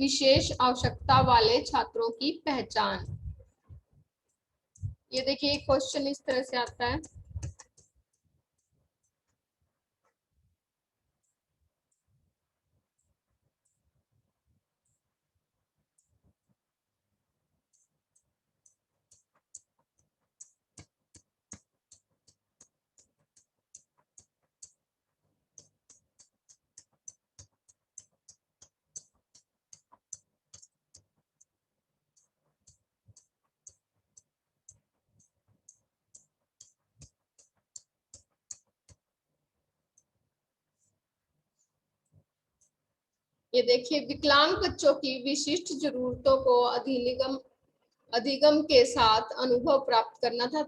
विशेष आवश्यकता वाले छात्रों की पहचान। ये देखिए क्वेश्चन इस तरह से आता है। ये देखिए, विकलांग बच्चों की विशिष्ट जरूरतों को अधिगम के साथ अनुभव प्राप्त करना था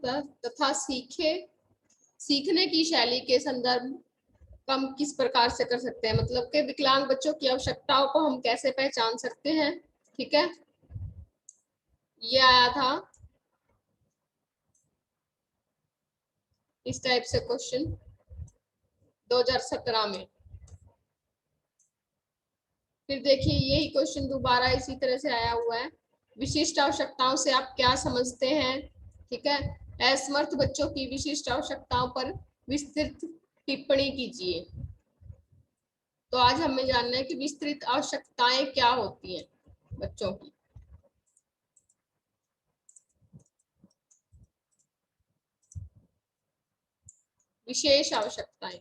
तथा सीखने की शैली के संदर्भ कम किस प्रकार से कर सकते हैं, मतलब कि विकलांग बच्चों की आवश्यकताओं को हम कैसे पहचान सकते हैं। ठीक है, ये आया था इस टाइप से क्वेश्चन 2017 में। फिर देखिए यही क्वेश्चन दोबारा इसी तरह से आया हुआ है। विशिष्ट आवश्यकताओं से आप क्या समझते हैं। ठीक है, असमर्थ बच्चों की विशिष्ट आवश्यकताओं पर विस्तृत टिप्पणी कीजिए। तो आज हमें जानना है कि विस्तृत आवश्यकताएं क्या होती हैं बच्चों की। विशेष आवश्यकताएं।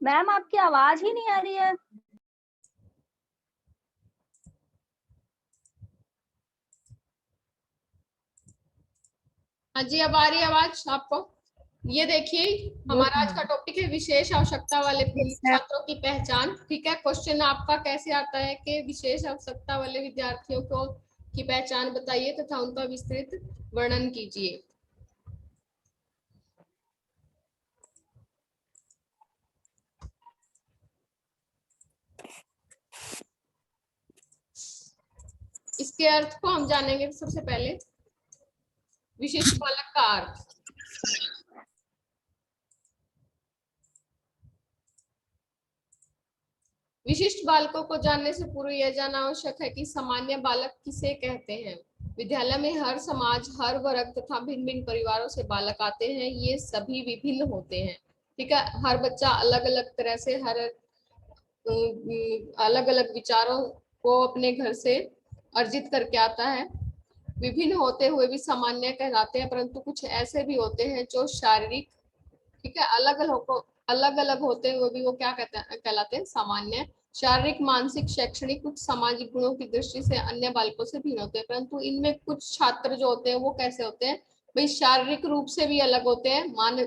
मैम आपकी आवाज ही नहीं आ रही है। हाँ जी, अब आ रही है आवाज आपको। ये देखिए हमारा आज का टॉपिक है विशेष आवश्यकता वाले छात्रों की पहचान। ठीक है, क्वेश्चन आपका कैसे आता है कि विशेष आवश्यकता वाले विद्यार्थियों को की पहचान बताइए तथा उनका विस्तृत वर्णन कीजिए। इसके अर्थ को हम जानेंगे। सबसे पहले विशिष्ट बालक का अर्थ। विशिष्ट बालकों को जानने से पूर्व यह जानना आवश्यक है कि सामान्य बालक किसे कहते हैं। विद्यालय में हर समाज, हर वर्ग तथा भिन्न भिन्न परिवारों से बालक आते हैं। ये सभी विभिन्न होते हैं। ठीक है, हर बच्चा अलग अलग तरह से अलग अलग विचारों को अपने घर से अर्जित करके आता है। विभिन्न होते हुए भी सामान्य कहलाते हैं, परंतु कुछ ऐसे भी होते हैं जो शारीरिक, ठीक है, अलग अलग होते हुए भी वो क्या कहलाते हैं, सामान्य। शारीरिक, मानसिक, शैक्षणिक, कुछ सामाजिक गुणों की दृष्टि से अन्य बालकों से भिन्न होते हैं। परंतु इनमें कुछ छात्र जो होते हैं वो कैसे होते हैं भाई, शारीरिक रूप से भी अलग होते हैं,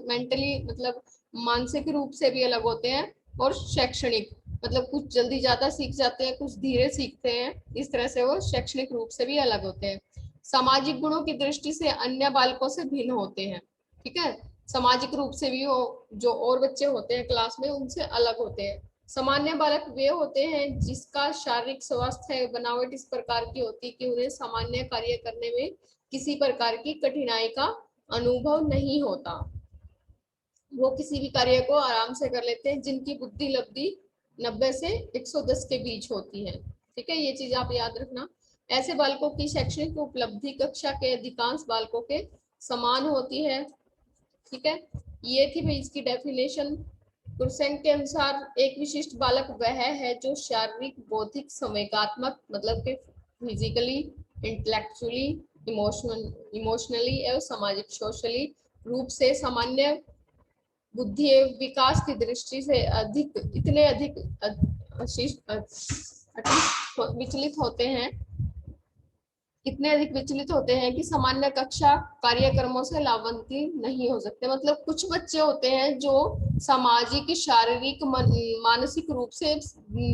मेंटली मतलब मानसिक रूप से भी अलग होते हैं, और शैक्षणिक मतलब कुछ जल्दी ज्यादा सीख जाते हैं, कुछ धीरे सीखते हैं। इस तरह से वो शैक्षणिक रूप से भी अलग होते हैं। सामाजिक गुणों की दृष्टि से अन्य बालकों से भिन्न होते हैं। ठीक है, सामाजिक रूप से भी वो जो और बच्चे होते हैं क्लास में उनसे अलग होते हैं। सामान्य बालक वे होते हैं जिसका शारीरिक स्वास्थ्य बनावट इस प्रकार की होती है कि उन्हें सामान्य कार्य करने में किसी प्रकार की कठिनाई का अनुभव नहीं होता, वो किसी भी कार्य को आराम से कर लेते हैं, जिनकी बुद्धि लब्धि 90 से 110 के बीच होती है। ठीक है, ये चीज आप याद रखना। ऐसे बालकों की शैक्षणिक उपलब्धि कक्षा के अधिकांश बालकों के समान होती है। ठीक है, ये थी भाई इसकी डेफिनेशन। क्रुसेंक के अनुसार एक विशिष्ट बालक वह है जो शारीरिक, बौद्धिक, संवेगात्मक मतलब के फिजिकली, इंटेलेक्चुअली, इमोशनली एवं सामाजिक सोशली रूप से सामान्य बुद्धि एवं विकास की दृष्टि से इतने अधिक विचलित होते हैं, इतने अधिक विचलित होते हैं कि सामान्य कक्षा कार्यक्रमों से लाभान्वित नहीं हो सकते। मतलब कुछ बच्चे होते हैं जो सामाजिक, शारीरिक, मानसिक रूप से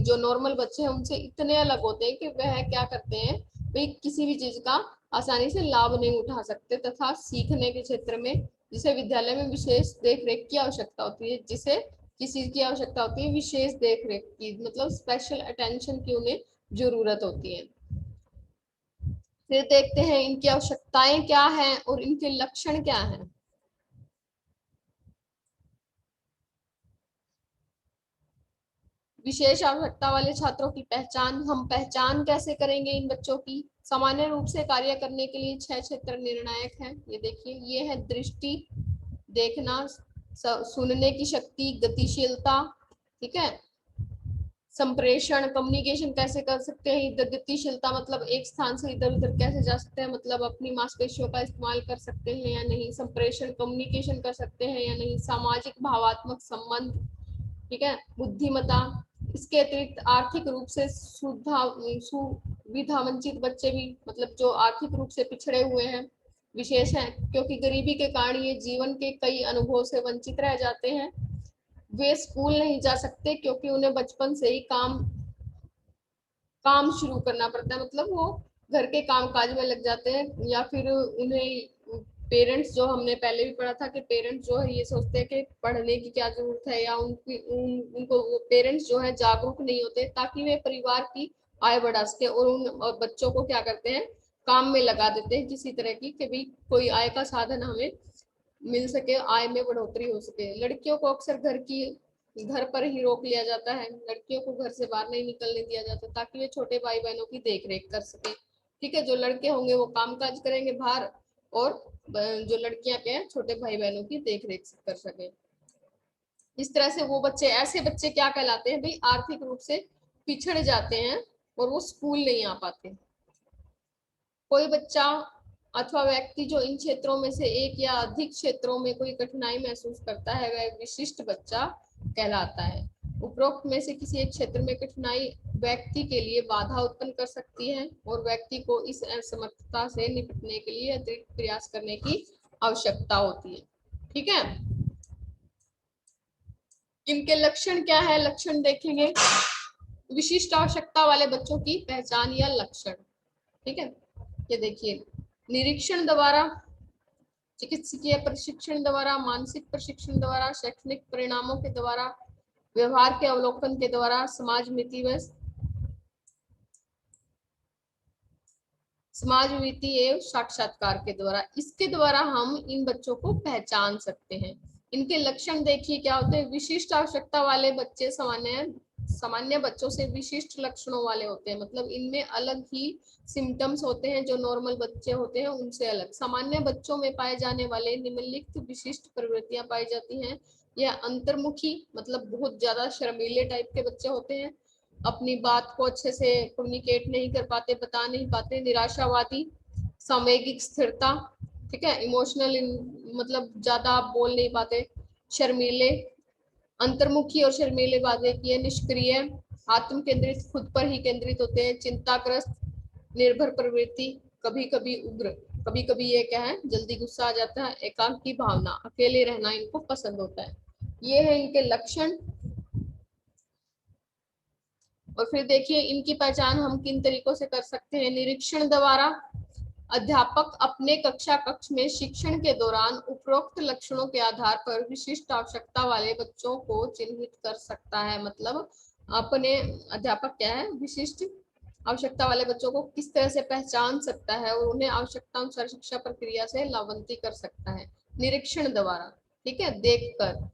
जो नॉर्मल बच्चे हैं उनसे इतने अलग होते हैं कि वह क्या करते हैं, वे किसी भी चीज का आसानी से लाभ नहीं उठा सकते तथा सीखने के क्षेत्र में जिसे विद्यालय में विशेष देखरेख की आवश्यकता होती है, जिसे किस चीज की आवश्यकता होती है, विशेष देखरेख की, मतलब स्पेशल अटेंशन की उन्हें जरूरत होती है। फिर देखते हैं इनकी आवश्यकताएं क्या हैं और इनके लक्षण क्या हैं। विशेष आवश्यकता वाले छात्रों की पहचान, हम पहचान कैसे करेंगे इन बच्चों की। सामान्य रूप से कार्य करने के लिए 6 क्षेत्र निर्णायक हैं। ये देखिए, ये है दृष्टि, देखना, सुनने की शक्ति, गतिशीलता, ठीक है, संप्रेषण, कम्युनिकेशन कैसे कर सकते हैं, इधर गतिशीलता मतलब एक स्थान से इधर उधर कैसे जा सकते हैं, मतलब अपनी मांसपेशियों का इस्तेमाल कर सकते हैं या नहीं, संप्रेषण कम्युनिकेशन कर सकते हैं या नहीं, सामाजिक भावात्मक संबंध, ठीक है, बुद्धिमत्ता। इसके अतिरिक्त आर्थिक रूप से सुविधा वंचित बच्चे भी, मतलब जो आर्थिक रूप से पिछड़े हुए हैं, विशेष है क्योंकि गरीबी के कारण ये जीवन के कई अनुभवों से वंचित रह जाते हैं। वे स्कूल नहीं जा सकते क्योंकि उन्हें बचपन से ही काम शुरू करना पड़ता है, मतलब वो घर के काम काज में लग जाते हैं, या फिर उन्हें पेरेंट्स, जो हमने पहले भी पढ़ा था कि पेरेंट्स जो है ये सोचते हैं कि पढ़ने की क्या जरूरत है, या उनको पेरेंट्स जो है जागरूक नहीं होते ताकि वे परिवार की आय बढ़ा सके, और उन बच्चों को क्या करते हैं, काम में लगा देते हैं किसी तरह की, कि भाई कोई आय का साधन हमें मिल सके, आय में बढ़ोतरी हो सके। लड़कियों को अक्सर घर पर ही रोक लिया जाता है, लड़कियों को घर से बाहर नहीं निकलने दिया जाता ताकि वे छोटे भाई बहनों की देखरेख कर सके। ठीक है, जो लड़के होंगे वो कामकाज करेंगे बाहर, और जो लड़कियां क्या है, छोटे भाई बहनों की देखरेख कर सके। इस तरह से वो बच्चे, ऐसे बच्चे क्या कहलाते हैं भाई, आर्थिक रूप से पिछड़ जाते हैं और वो स्कूल नहीं आ पाते। कोई बच्चा अथवा व्यक्ति जो इन क्षेत्रों में से एक या अधिक क्षेत्रों में कोई कठिनाई महसूस करता है वह विशिष्ट बच्चा कहलाता है। उपरोक्त में से किसी एक क्षेत्र में कठिनाई व्यक्ति के लिए बाधा उत्पन्न कर सकती है और व्यक्ति को इस असमर्थता से निपटने के लिए अतिरिक्त प्रयास करने की आवश्यकता होती है। ठीक है, इनके लक्षण क्या है, लक्षण देखेंगे। विशिष्ट आवश्यकता वाले बच्चों की पहचान या लक्षण। ठीक है, ये देखिए, निरीक्षण द्वारा, चिकित्सकीय प्रशिक्षण द्वारा, मानसिक प्रशिक्षण द्वारा, शैक्षणिक परिणामों के द्वारा, व्यवहार के अवलोकन के द्वारा, समाज नीति एवं साक्षात्कार के द्वारा, इसके द्वारा हम इन बच्चों को पहचान सकते हैं। इनके लक्षण देखिए क्या होते हैं। विशिष्ट आवश्यकता वाले बच्चे सामान्य बच्चों से विशिष्ट लक्षणों वाले होते हैं, मतलब इनमें अलग ही सिम्टम्स होते हैं जो नॉर्मल बच्चे होते हैं उनसे अलग। सामान्य बच्चों में पाए जाने वाले निम्नलिखित विशिष्ट प्रवृत्तियां पाई जाती हैं। यह अंतर्मुखी, मतलब बहुत ज्यादा शर्मीले टाइप के बच्चे होते हैं, अपनी बात को अच्छे से कम्युनिकेट नहीं कर पाते, बता नहीं पाते। निराशावादी, सामयिक स्थिरता, ठीक है, इमोशनल, मतलब ज्यादा बोल नहीं पाते। शर्मीले, अंतर्मुखी और शर्मीले वादे की है। निष्क्रिय, आत्म केंद्रित, खुद पर ही केंद्रित होते हैं। चिंताग्रस्त, निर्भर प्रवृत्ति, कभी कभी उग्र, कभी कभी ये क्या है, जल्दी गुस्सा आ जाता है। एकांकी भावना, अकेले रहना इनको पसंद होता है। ये है इनके लक्षण। और फिर देखिए इनकी पहचान हम किन तरीकों से कर सकते हैं। निरीक्षण द्वारा, अध्यापक अपने कक्षा कक्ष में शिक्षण के दौरान उपरोक्त लक्षणों के आधार पर विशिष्ट आवश्यकता वाले बच्चों को चिन्हित कर सकता है। मतलब अपने अध्यापक क्या है, विशिष्ट आवश्यकता वाले बच्चों को किस तरह से पहचान सकता है और उन्हें आवश्यकता अनुसार शिक्षा प्रक्रिया से लाभान्वित कर सकता है। निरीक्षण द्वारा, ठीक है, देखकर।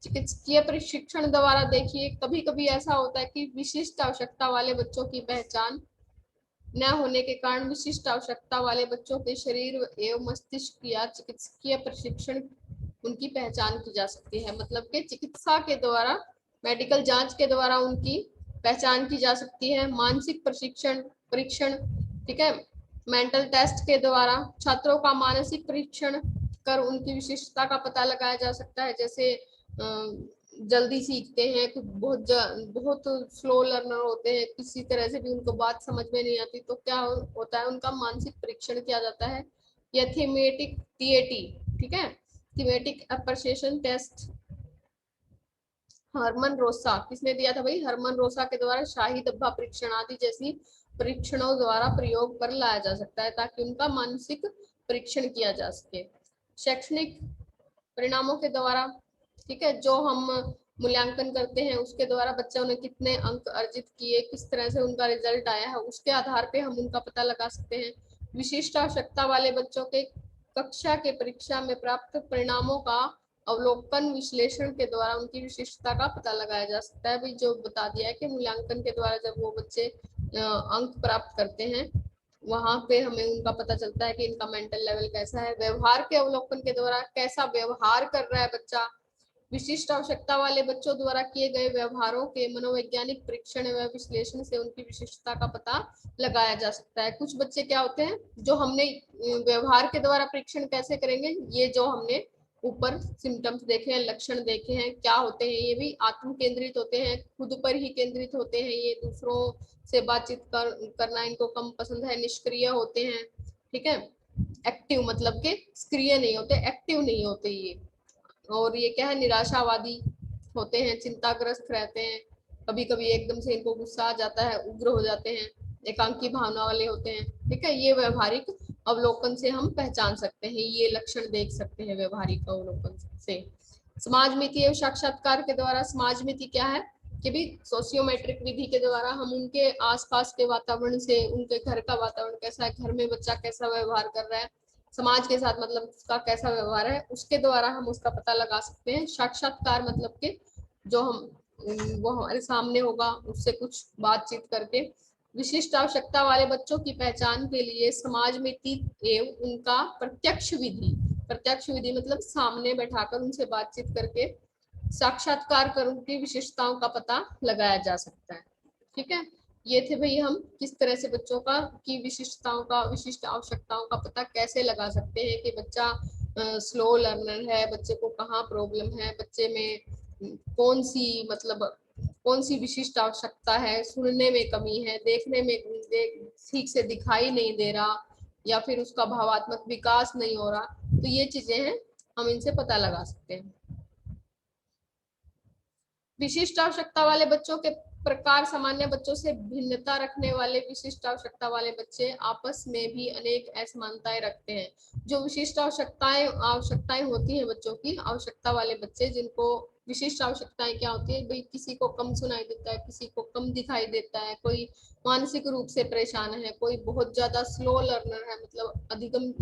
चिकित्सकीय प्रशिक्षण द्वारा देखिए, कभी कभी ऐसा होता है कि विशिष्ट आवश्यकता वाले बच्चों की पहचान न होने के कारण विशिष्ट आवश्यकता वाले बच्चों के शरीर एवं मस्तिष्क या चिकित्सकीय प्रशिक्षण उनकी पहचान की जा सकती है। मतलब कि चिकित्सा के द्वारा, मेडिकल जांच के द्वारा उनकी पहचान की जा सकती है। मानसिक परीक्षण, ठीक है, मेंटल टेस्ट के द्वारा छात्रों का मानसिक परीक्षण कर उनकी विशिष्टता का पता लगाया जा सकता है। जैसे जल्दी सीखते हैं, कुछ बहुत स्लो लर्नर होते हैं, किसी तरह से भी उनको बात समझ में नहीं आती, तो क्या होता है, उनका मानसिक परीक्षण किया जाता है। या थीमेटिक टीएटी, ठीक है, थीमेटिक अप्रिसिएशन टेस्ट। हरमन रोसा किसने दिया था भाई, हरमन रोसा के द्वारा शाही धब्बा परीक्षण आदि जैसी परीक्षणों द्वारा प्रयोग पर लाया जा सकता है ताकि उनका मानसिक परीक्षण किया जा सके। शैक्षणिक परिणामों के द्वारा, ठीक है, जो हम मूल्यांकन करते हैं उसके द्वारा बच्चों ने कितने अंक अर्जित किए, किस तरह से उनका रिजल्ट आया है, उसके आधार पे हम उनका पता लगा सकते हैं। विशिष्ट आवश्यकता वाले बच्चों के कक्षा के परीक्षा में प्राप्त परिणामों का अवलोकन विश्लेषण के द्वारा उनकी विशिष्टता का पता लगाया जा सकता है। भाई जो बता दिया है कि मूल्यांकन के द्वारा जब वो बच्चे अंक प्राप्त करते हैं, वहां पे हमें उनका पता चलता है कि इनका मेंटल लेवल कैसा है। व्यवहार के अवलोकन के द्वारा कैसा व्यवहार कर रहा है बच्चा। विशिष्ट आवश्यकता वाले बच्चों द्वारा किए गए व्यवहारों के मनोवैज्ञानिक परीक्षण व विश्लेषण से उनकी विशिष्टता का पता लगाया जा सकता है। कुछ बच्चे क्या होते हैं, जो हमने व्यवहार के द्वारा परीक्षण कैसे करेंगे, ये जो हमने ऊपर सिम्टम्स देखे हैं, लक्षण देखे हैं, क्या होते हैं, ये भी आत्म केंद्रित होते हैं, खुद पर ही केंद्रित होते हैं, ये दूसरों से बातचीत करना इनको कम पसंद है, निष्क्रिय होते हैं, ठीक है, एक्टिव मतलब के सक्रिय नहीं होते, एक्टिव नहीं होते ये। और ये क्या है, निराशावादी होते हैं, चिंताग्रस्त रहते हैं, कभी कभी एकदम से इनको गुस्सा आ जाता है, उग्र हो जाते हैं, एकांकी भावना वाले होते हैं, ठीक है। ये व्यवहारिक अवलोकन से हम पहचान सकते हैं, ये लक्षण देख सकते हैं व्यवहारिक अवलोकन से। समाज मिति एवं साक्षात्कार के द्वारा, समाज मिति क्या है कि भी सोशियोमेट्रिक विधि के द्वारा हम उनके आसपास के वातावरण से, उनके घर का वातावरण कैसा है, घर में बच्चा कैसा व्यवहार कर रहा है, समाज के साथ मतलब उसका कैसा व्यवहार है, उसके द्वारा हम उसका पता लगा सकते हैं। साक्षात्कार मतलब के जो हम वो हमारे सामने होगा, उससे कुछ बातचीत करके। विशिष्ट आवश्यकता वाले बच्चों की पहचान के लिए समाज मिति एवं उनका प्रत्यक्ष विधि मतलब सामने बैठाकर उनसे बातचीत करके साक्षात्कार कर उनकी विशिष्टताओं का पता लगाया जा सकता है। ठीक है, ये थे भाई हम किस तरह से बच्चों का की विशिष्टताओं का, विशिष्ट आवश्यकताओं का पता कैसे लगा सकते हैं कि बच्चा स्लो लर्नर है, बच्चे को कहाँ प्रॉब्लम है, बच्चे में कौन सी मतलब कौन सी विशिष्ट आवश्यकता है, सुनने में कमी है, देखने में ठीक से दिखाई नहीं दे रहा, या फिर उसका भावात्मक विकास नहीं हो रहा, तो ये चीजें हैं, हम इनसे पता लगा सकते हैं। विशिष्ट आवश्यकता वाले बच्चों के प्रकार, सामान्य बच्चों से भिन्नता रखने वाले विशिष्ट आवश्यकता वाले बच्चे आपस में भी अनेक असमानताएं रखते हैं। जो विशिष्ट आवश्यकताएं होती हैं बच्चों की, आवश्यकता वाले बच्चे जिनको विशिष्ट आवश्यकताएं क्या होती है भाई, किसी को कम सुनाई देता है, किसी को कम दिखाई देता है, कोई मानसिक रूप से परेशान है, कोई बहुत ज्यादा स्लो लर्नर है, मतलब अधिगम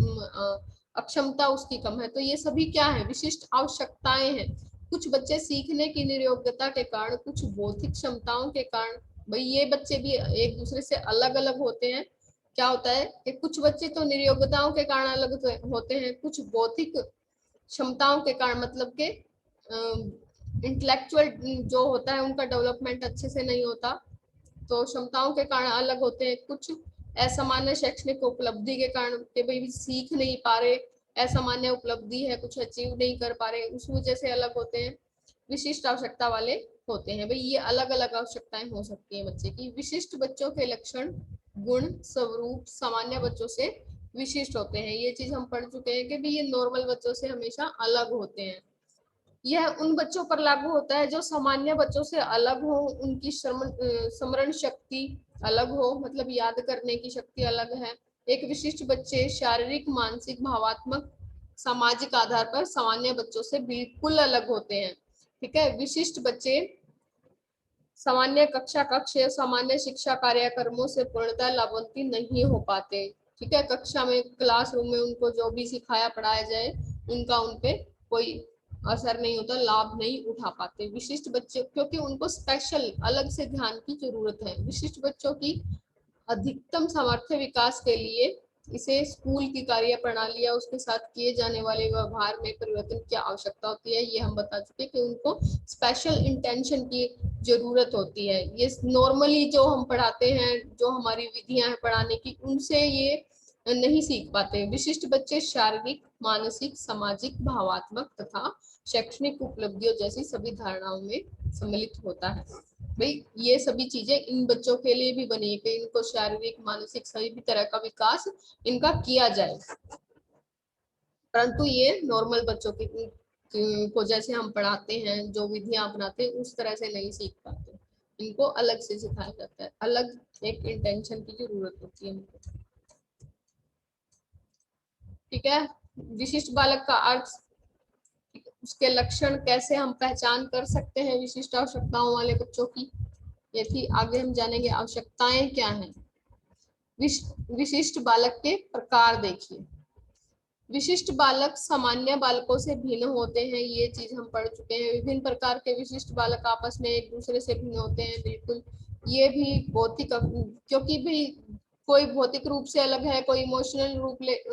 अक्षमता उसकी कम है, तो ये सभी क्या है, विशिष्ट आवश्यकताएं हैं। कुछ बच्चे सीखने की निर्योग्यता के कारण, कुछ बौद्धिक क्षमताओं के कारण, भाई ये बच्चे भी एक दूसरे से अलग अलग होते हैं। क्या होता है कि कुछ बच्चे तो निर्योग्यताओं के कारण अलग होते हैं, कुछ बौद्धिक क्षमताओं के कारण, मतलब के इंटेलेक्चुअल जो होता है उनका डेवलपमेंट अच्छे से नहीं होता, तो क्षमताओं के कारण अलग होते हैं। कुछ असामान्य शैक्षणिक उपलब्धि के कारण के भाई सीख नहीं पा रहे, असामान्य उपलब्धि है, कुछ अचीव नहीं कर पा रहे, उस वजह से अलग होते हैं। विशिष्ट आवश्यकता वाले होते हैं, भाई ये अलग अलग आवश्यकताएं हो सकती हैं बच्चे की। विशिष्ट बच्चों के लक्षण, गुण, स्वरूप सामान्य बच्चों से विशिष्ट होते हैं। ये चीज हम पढ़ चुके हैं कि भाई ये नॉर्मल बच्चों से हमेशा अलग होते हैं। यह उन बच्चों पर लागू होता है जो सामान्य बच्चों से अलग हो, उनकी स्मरण शक्ति अलग हो, मतलब याद करने की शक्ति अलग है, एक विशिष्ट बच्चे शारीरिक, मानसिक, भावात्मक, सामाजिक आधार पर सामान्य बच्चों से बिल्कुल अलग होते हैं। ठीक है, विशिष्ट बच्चे सामान्य कक्षा कक्ष या सामान्य शिक्षा कार्यक्रमों से पूर्णतः लाभान्वित नहीं हो पाते। ठीक है, कक्षा में, क्लासरूम में उनको जो भी सिखाया पढ़ाया जाए उनका उनपे कोई असर नहीं होता, लाभ नहीं उठा पाते। विशिष्ट बच्चे, क्योंकि उनको स्पेशल अलग से ध्यान की जरूरत है। विशिष्ट बच्चों की अधिकतम सामर्थ्य विकास के लिए इसे स्कूल की कार्य प्रणाली या उसके साथ किए जाने वाले व्यवहार में परिवर्तन की आवश्यकता होती है। ये हम बता चुके कि उनको स्पेशल इंटेंशन की जरूरत होती है। ये नॉर्मली जो हम पढ़ाते हैं, जो हमारी विधियां हैं पढ़ाने की, उनसे ये नहीं सीख पाते। विशिष्ट बच्चे शारीरिक, मानसिक, सामाजिक, भावात्मक तथा शैक्षणिक उपलब्धियों जैसी सभी धारणाओं में सम्मिलित होता है। भाई ये सभी चीजें इन बच्चों के लिए भी बनी है कि इनको शारीरिक, मानसिक सभी भी तरह का विकास इनका किया जाए, परंतु ये नॉर्मल बच्चों को जैसे हम पढ़ाते हैं, जो विधियां अपनाते हैं, उस तरह से नहीं सीख पाते। इनको अलग से सिखाया जाता है, अलग एक इंटेंशन की जरूरत होती है इनको। ठीक है, विशिष्ट बालक का अर्थ, उसके लक्षण कैसे हम पहचान कर सकते हैं विशिष्ट आवश्यकताओं वाले बच्चों की, ये थी। आगे हम जानेंगे आवश्यकताएं क्या हैं। विशिष्ट बालक के प्रकार देखिए। विशिष्ट बालक सामान्य बालकों से भिन्न होते हैं, ये चीज हम पढ़ चुके हैं। विभिन्न प्रकार के विशिष्ट बालक आपस में एक दूसरे से भिन्न होते हैं, बिल्कुल। ये भी भौतिक, क्योंकि भी कोई भौतिक रूप से अलग है, कोई इमोशनल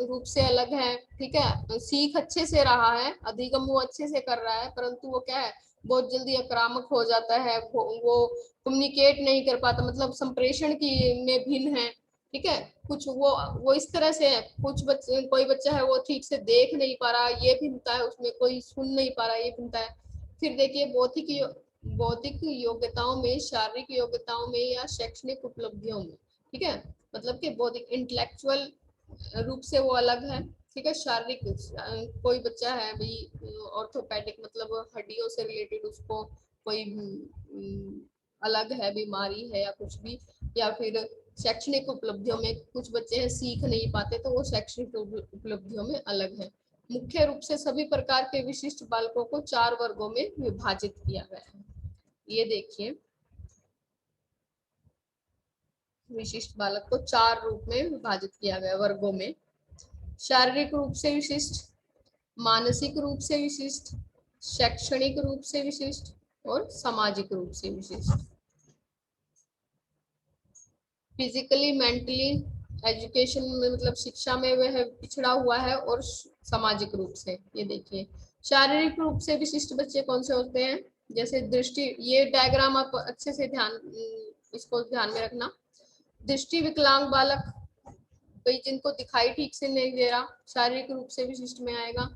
रूप से अलग है। ठीक है, सीख अच्छे से रहा है, अधिगम वो अच्छे से कर रहा है, परंतु वो क्या है, बहुत जल्दी आक्रामक हो जाता है, वो कम्युनिकेट नहीं कर पाता, मतलब संप्रेषण की में भिन्न है। ठीक है, कुछ वो इस तरह से है, कुछ बच्चे, कोई बच्चा है वो ठीक से देख नहीं पा रहा, ये भिन्नता है उसमें, कोई सुन नहीं पा रहा, ये भिन्नता है। फिर देखिए बौद्धिक योग्यताओं में, शारीरिक योग्यताओं में या शैक्षणिक उपलब्धियों में। ठीक है, मतलब कि बौद्धिक इंटेलेक्चुअल रूप से वो अलग है। ठीक है, शारीरिक, कोई बच्चा है भाई ऑर्थोपेडिक, मतलब हड्डियों से रिलेटेड उसको कोई अलग है, बीमारी है या कुछ भी, या फिर शैक्षणिक उपलब्धियों में कुछ बच्चे हैं सीख नहीं पाते, तो वो शैक्षणिक उपलब्धियों में अलग है। मुख्य रूप से सभी प्रकार के विशिष्ट बालकों को 4 वर्गों में विभाजित किया गया है। ये देखिए, विशिष्ट बालक को 4 रूप में विभाजित किया गया वर्गों में। शारीरिक रूप से विशिष्ट, मानसिक रूप से विशिष्ट, शैक्षणिक रूप से विशिष्ट और सामाजिक रूप से विशिष्ट। फिजिकली, मेंटली, एजुकेशन में, मतलब शिक्षा में वह पिछड़ा हुआ है, और सामाजिक रूप से। ये देखिए, शारीरिक रूप से विशिष्ट बच्चे कौन से होते हैं, जैसे दृष्टि, ये डायग्राम आप अच्छे से इसको ध्यान में रखना। दृष्टि विकलांग बालक, भाई जिनको दिखाई ठीक से नहीं दे रहा, शारीरिक रूप से विशिष्ट में आएगा।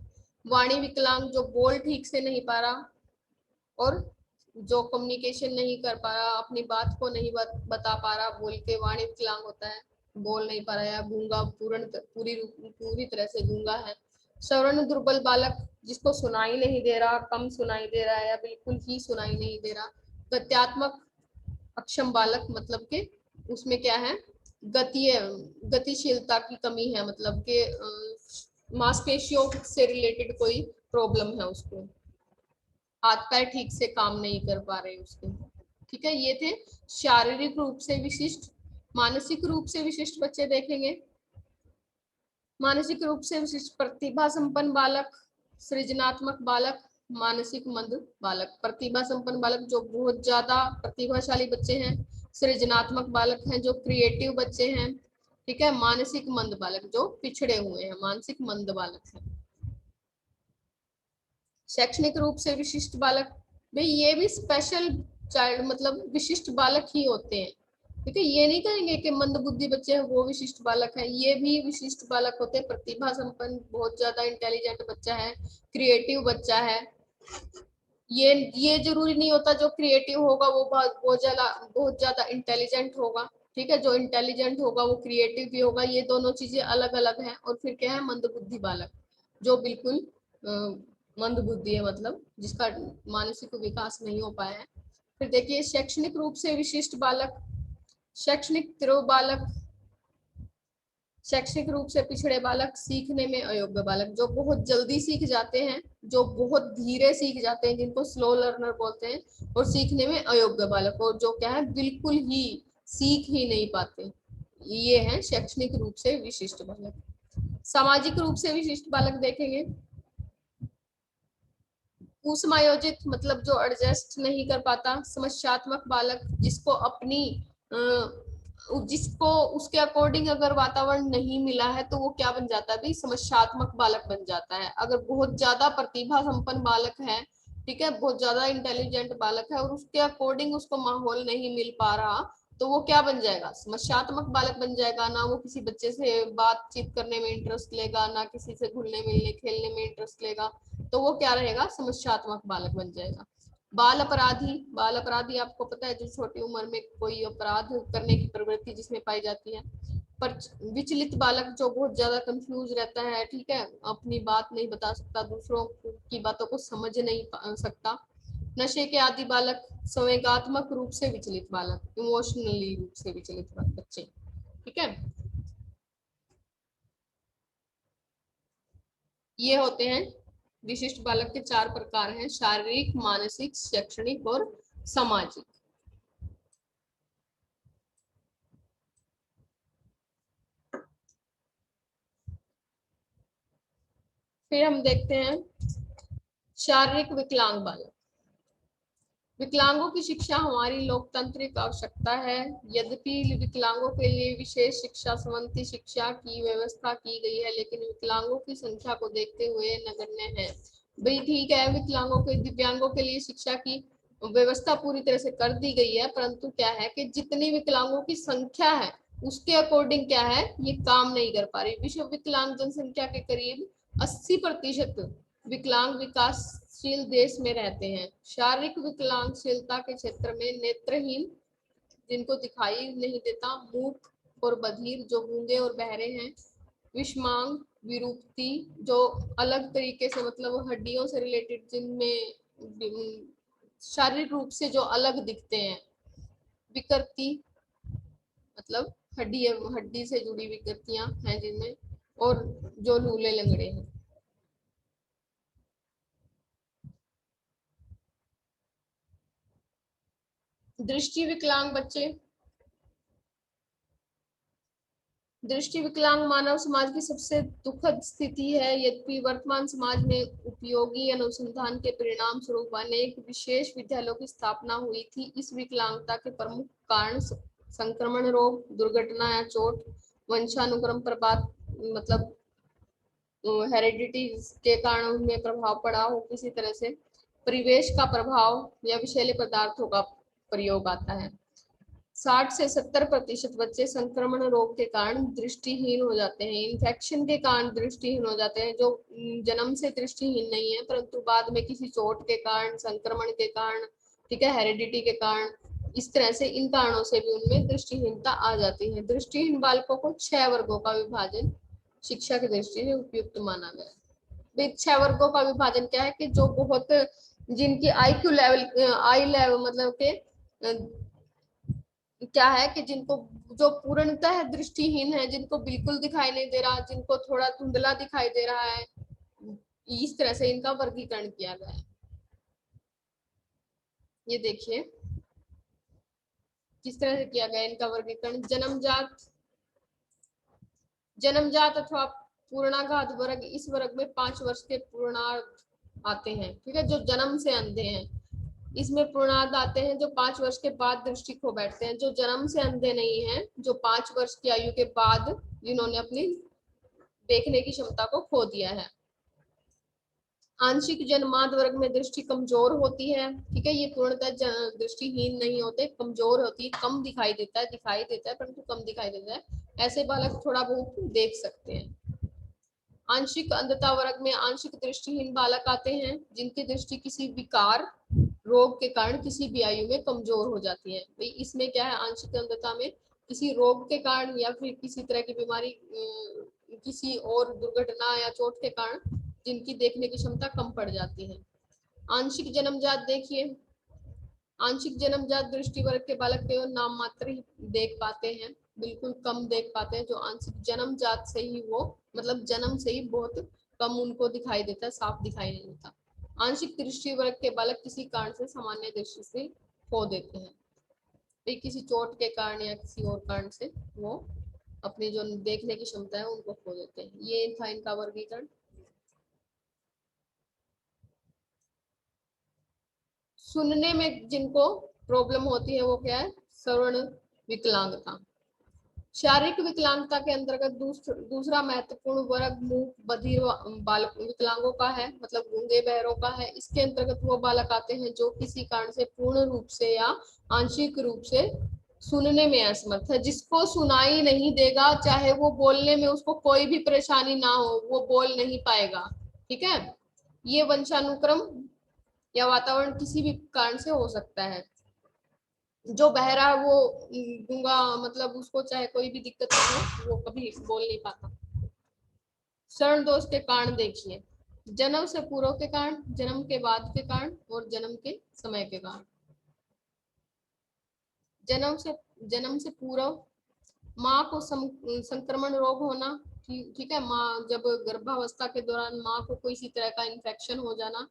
वाणी विकलांग, जो बोल ठीक से नहीं पा रहा और जो कम्युनिकेशन नहीं कर पा रहा, अपनी बात को नहीं बता पा रहा, बोल के वाणी विकलांग होता है, बोल नहीं पा रहा, या गूंगा, पूरी तरह से गूंगा है। श्रवण दुर्बल बालक, जिसको सुनाई नहीं दे रहा, कम सुनाई दे रहा है या बिल्कुल ही सुनाई नहीं दे रहा। गत्यात्मक अक्षम बालक, मतलब के उसमें क्या है, गतिशीलता की कमी है, मतलब के मांसपेशियों से रिलेटेड कोई प्रॉब्लम है उसको, हाथ पैर ठीक से काम नहीं कर पा रहे उसके। ठीक है, ये थे शारीरिक रूप से विशिष्ट। मानसिक रूप से विशिष्ट बच्चे देखेंगे। मानसिक रूप से विशिष्ट, प्रतिभा संपन्न बालक, सृजनात्मक बालक, मानसिक मंद बालक। प्रतिभा संपन्न बालक जो बहुत ज्यादा प्रतिभाशाली बच्चे हैं, सृजनात्मक बालक हैं जो क्रिएटिव बच्चे हैं। ठीक है, मानसिक मंद बालक जो पिछड़े हुए हैं, मानसिक मंद बालक है। शैक्षणिक रूप से विशिष्ट बालक, भाई ये भी स्पेशल चाइल्ड, मतलब विशिष्ट बालक ही होते हैं। ठीक है, ये नहीं कहेंगे कि मंद बुद्धि बच्चे हैं वो विशिष्ट बालक है, ये भी विशिष्ट बालक होते हैं। प्रतिभा संपन्न, बहुत ज्यादा इंटेलिजेंट बच्चा है, क्रिएटिव बच्चा है। ये जरूरी नहीं होता जो क्रिएटिव होगा वो बहुत ज्यादा इंटेलिजेंट होगा। ठीक है, जो इंटेलिजेंट होगा वो क्रिएटिव भी होगा, ये दोनों चीजें अलग अलग हैं। और फिर क्या है, मंद बुद्धि बालक, जो बिल्कुल मंद बुद्धि है, मतलब जिसका मानसिक विकास नहीं हो पाया है। फिर देखिए, शैक्षणिक रूप से विशिष्ट बालक, शैक्षणिक तिरोह बालक, शैक्षणिक रूप से पिछड़े बालक, सीखने में अयोग्य बालक, जो बहुत जल्दी सीख जाते हैं, जो बहुत धीरे सीख जाते हैं, जिनको स्लो लर्नर बोलते हैं, और सीखने में अयोग्य बालक, और जो क्या है बिल्कुल ही सीख ही नहीं पाते, ये है शैक्षणिक रूप से विशिष्ट बालक। सामाजिक रूप से विशिष्ट बालक देखेंगे, कुसमायोजित मतलब जो एडजस्ट नहीं कर पाता, समस्यात्मक बालक, जिसको अपनी जिसको उसके अकॉर्डिंग अगर वातावरण नहीं मिला है तो वो क्या बन जाता है, भी समस्यात्मक बालक बन जाता है। अगर बहुत ज्यादा प्रतिभा संपन्न बालक है, ठीक है, बहुत ज्यादा इंटेलिजेंट बालक है, और उसके अकॉर्डिंग उसको माहौल नहीं मिल पा रहा, तो वो क्या बन जाएगा, समस्यात्मक बालक बन जाएगा। ना वो किसी बच्चे से बातचीत करने में इंटरेस्ट लेगा, ना किसी से घुलने मिलने खेलने में इंटरेस्ट लेगा, तो वो क्या रहेगा, समस्यात्मक बालक बन जाएगा। बाल अपराधी, बाल अपराधी आपको पता है जो छोटी उम्र में कोई अपराध करने की प्रवृत्ति जिसमें पाई जाती है। पर विचलित बालक, जो बहुत ज्यादा कंफ्यूज रहता है, ठीक है, अपनी बात नहीं बता सकता, दूसरों की बातों को समझ नहीं सकता। नशे के आदि बालक, संवेगात्मक रूप से विचलित बालक, इमोशनली रूप से विचलित बच्चे, ठीक है, ये होते हैं विशिष्ट बालक के 4 प्रकार हैं, शारीरिक, मानसिक, शैक्षणिक और सामाजिक। फिर हम देखते हैं शारीरिक विकलांग बालक। विकलांगों की शिक्षा हमारी लोकतांत्रिक आवश्यकता है, यद्यपि विकलांगों के लिए विशेष शिक्षा संबंधी शिक्षा की व्यवस्था की गई है, लेकिन विकलांगों की संख्या को देखते हुए नगण्य है। भाई ठीक है, विकलांगों के, दिव्यांगों के लिए शिक्षा की व्यवस्था पूरी तरह से कर दी गई है, परंतु क्या है कि जितनी विकलांगों की संख्या है उसके अकॉर्डिंग क्या है, ये काम नहीं कर पा रही। विश्व विकलांग जनसंख्या के करीब 80% विकलांग विकासशील देश में रहते हैं। शारीरिक विकलांगशीलता के क्षेत्र में नेत्रहीन, जिनको दिखाई नहीं देता, मूक और बधिर, जो गूंगे और बहरे हैं, विषमांग, विरूपती, जो अलग तरीके से मतलब हड्डियों से रिलेटेड, जिनमें शारीरिक रूप से जो अलग दिखते हैं, विकृति मतलब हड्डी से जुड़ी विकृतियां हैं जिनमें, और जो लूले लंगड़े हैं। दृष्टि विकलांग बच्चे, दृष्टि विकलांग मानव समाज की सबसे दुखद स्थिति है, यद्यपि वर्तमान समाज में उपयोगी अनुसंधान के परिणाम स्वरूप अनेक विशेष विद्यालयों की स्थापना हुई थी। इस विकलांगता के प्रमुख कारण संक्रमण रोग, दुर्घटना या चोट, वंशानुक्रम प्रभाव मतलब हेरिडिटी के कारण उनमें प्रभाव पड़ा हो किसी तरह से, परिवेश का प्रभाव या विषैले पदार्थों का प्रयोग आता है। 60 से 70% बच्चे संक्रमण रोग के कारण दृष्टिहीन हो जाते हैं, इन्फेक्शन के कारण दृष्टिहीन हो जाते हैं, जो जन्म से दृष्टिहीन नहीं है परंतु बाद में किसी चोट के कारण, संक्रमण के कारण, ठीक है, हेरिडिटी के कारण, इस तरह से इन कारणों से भी उनमें दृष्टिहीनता आ जाती है। दृष्टिहीन बालकों को 6 वर्गों का विभाजन शिक्षा की दृष्टि से उपयुक्त माना गया। 6 वर्गों का विभाजन क्या है कि जो बहुत, जिनकी IQ लेवल, आई लेवल मतलब के क्या है कि जिनको, जो पूर्णतः दृष्टिहीन है, जिनको बिल्कुल दिखाई नहीं दे रहा, जिनको थोड़ा धुंधला दिखाई दे रहा है, इस तरह से इनका वर्गीकरण किया गया है। ये देखिए किस तरह से किया गया इनका वर्गीकरण। जन्मजात अथवा पूर्णाघात वर्ग, इस वर्ग में 5 वर्ष के पूर्णार्थ आते हैं, ठीक है, जो जन्म से अंधे हैं। इसमें पूर्णार्थ आते हैं जो 5 वर्ष के बाद दृष्टि खो बैठते हैं, जो जन्म से अंधे नहीं हैं, जो 5 वर्ष की आयु के बाद जिन्होंने अपनी देखने की क्षमता को खो दिया है। आंशिक जन्मांध वर्ग में दृष्टि कमजोर होती है, ठीक है, ये पूर्णतः दृष्टिहीन नहीं होते, कमजोर होती है, कम दिखाई देता है परंतु कम दिखाई देता है, ऐसे बालक थोड़ा बहुत देख सकते हैं। आंशिक अंधता वर्ग में आंशिक दृष्टिहीन बालक आते हैं, जिनकी दृष्टि किसी विकार, रोग के कारण किसी भी आयु में कमजोर हो जाती है। भाई इसमें क्या है, आंशिक अंधता में किसी रोग के कारण या फिर किसी तरह की बीमारी, किसी और दुर्घटना या चोट के कारण जिनकी देखने की क्षमता कम पड़ जाती है। आंशिक जन्मजात देखिए, आंशिक जन्मजात दृष्टि वर्ग के बालक केवल नाम मात्र ही देख पाते हैं, बिल्कुल कम देख पाते हैं, जो आंशिक जन्म जात से ही वो मतलब जन्म से ही बहुत कम उनको दिखाई देता है, साफ दिखाई नहीं देता। आंशिक दृष्टि वर्ग के बालक किसी कारण से सामान्य दृष्टि से खो देते हैं, किसी चोट के कारण या किसी और कारण से वो अपनी जो देखने की क्षमता है उनको खो देते हैं। ये था इनका वर्गीकरण। सुनने में जिनको प्रॉब्लम होती है वो क्या है, श्रवण विकलांगता। शारीरिक विकलांगता के अंतर्गत दूसरा महत्वपूर्ण वर्ग मूक बधिर बालक विकलांगों का है, मतलब गूंगे बहरों का है। इसके अंतर्गत वो बालक आते हैं जो किसी कारण से पूर्ण रूप से या आंशिक रूप से सुनने में असमर्थ है, जिसको सुनाई नहीं देगा, चाहे वो बोलने में उसको कोई भी परेशानी ना हो, वो बोल नहीं पाएगा। ठीक है, ये वंशानुक्रम या वातावरण किसी भी कारण से हो सकता है। जो बहरा है वो गूंगा, मतलब उसको चाहे कोई भी दिक्कत हो वो कभी बोल नहीं पाता। श्रवण दोष के कारण देखिए, जन्म से पूर्व के कारण, जन्म के बाद के कारण और जन्म के समय के कारण। जन्म से पूर्व माँ को संक्रमण रोग होना, ठीक है, माँ जब गर्भावस्था के दौरान माँ को कोई इसी तरह का इन्फेक्शन हो जाना,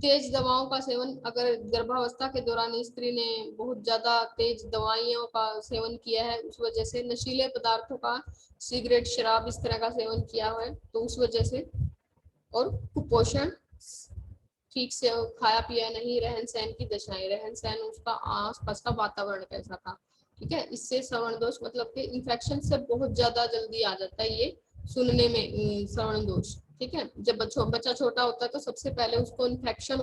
तेज दवाओं का सेवन, अगर गर्भावस्था के दौरान स्त्री ने बहुत ज्यादा तेज दवाइयों का सेवन किया है, उस वजह से नशीले पदार्थों का, सिगरेट शराब इस तरह का सेवन किया है तो उस वजह से, और कुपोषण, ठीक से खाया पिया नहीं, रहन सहन की दशाएं, रहन सहन उसका आसपास का वातावरण कैसा था, ठीक है, इससे श्रवण दोष मतलब कि इन्फेक्शन से बहुत ज्यादा जल्दी आ जाता है ये सुनने में श्रवण दोष। ठीक है, जब बच्चा छोटा होता है तो सबसे पहले उसको इन्फेक्शन